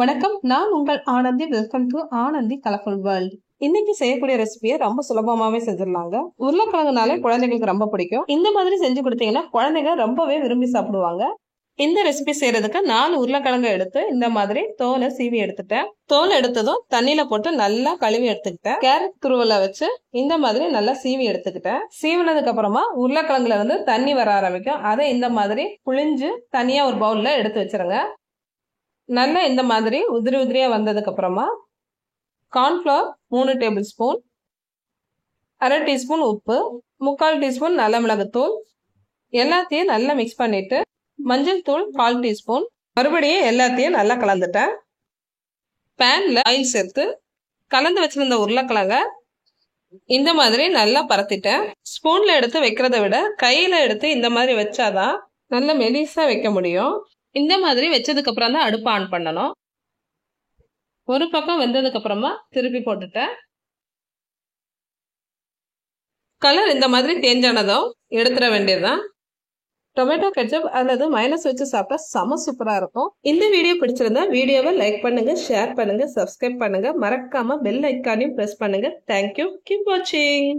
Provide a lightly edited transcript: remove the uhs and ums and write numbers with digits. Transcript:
வணக்கம், நான் உங்கள் Ananthi. Welcome to Ananthi colourful world. இன்னைக்கு செய்யக்கூடிய ரெசிபியை ரொம்ப சுலபமாவே செஞ்சிடலாங்க. உருளைக்கிழங்குனாலே குழந்தைங்களுக்கு ரொம்ப பிடிக்கும். இந்த மாதிரி செஞ்சு கொடுத்தீங்கன்னா குழந்தைங்க ரொம்பவே விரும்பி சாப்பிடுவாங்க. இந்த ரெசிபி செய்யறதுக்கு 4 உருளைக்கிழங்கு எடுத்து இந்த மாதிரி தோலை சீவி எடுத்துட்டேன். தோல் எடுத்ததும் தண்ணியில போட்டு நல்லா கழுவி எடுத்துக்கிட்டேன். கேரட் துருவலை வச்சு இந்த மாதிரி நல்லா சீவி எடுத்துக்கிட்டேன். சீவினதுக்கு அப்புறமா உருளைக்கிழங்குல வந்து தண்ணி வர ஆரம்பிக்கும். அதை இந்த மாதிரி புழிஞ்சு தனியா ஒரு பவுல்ல எடுத்து வச்சிருங்க. நல்லா இந்த மாதிரி உதிரி உதிரியா வந்ததுக்கு அப்புறமா கார்ன்ஃப்ளவர் 3 டேபிள் ஸ்பூன், 1/2 டீஸ்பூன் உப்பு, 3/4 டீஸ்பூன் நல்ல மிளகுத்தூள் எல்லாத்தையும் நல்லா மிக்ஸ் பண்ணிட்டு மஞ்சள் தூள் 1/4 டீஸ்பூன், மறுபடியும் எல்லாத்தையும் நல்லா கலந்துட்டேன். பேன்ல ஆயில் சேர்த்து கலந்து வச்சிருந்த உருளைக்கிழங்க இந்த மாதிரி நல்லா பரத்திட்டேன். ஸ்பூன்ல எடுத்து வைக்கிறத விட கையில எடுத்து இந்த மாதிரி வச்சாதான் நல்லா மெலிசா வைக்க முடியும். இந்த மாதிரி வச்சதுக்கு அப்புறம் தான் அடுப்பு ஆன் பண்ணணும். ஒரு பக்கம் வெந்ததுக்கு அப்புறமா திருப்பி போட்டுட்டேன். கலர் இந்த மாதிரி தேஞ்சானதும் எடுத்துட வேண்டியதுதான். டொமேட்டோ கெட்சப் அல்லது மைனஸ் வச்சு சாப்பிட்டா செம சூப்பரா இருக்கும். இந்த வீடியோ பிடிச்சிருந்தா வீடியோவை லைக் பண்ணுங்க, ஷேர் பண்ணுங்க, சப்ஸ்கிரைப் பண்ணுங்க, மறக்காம பெல் ஐக்கானையும் பிரஸ் பண்ணுங்க. தேங்க்யூ. கீப் வாட்சிங்.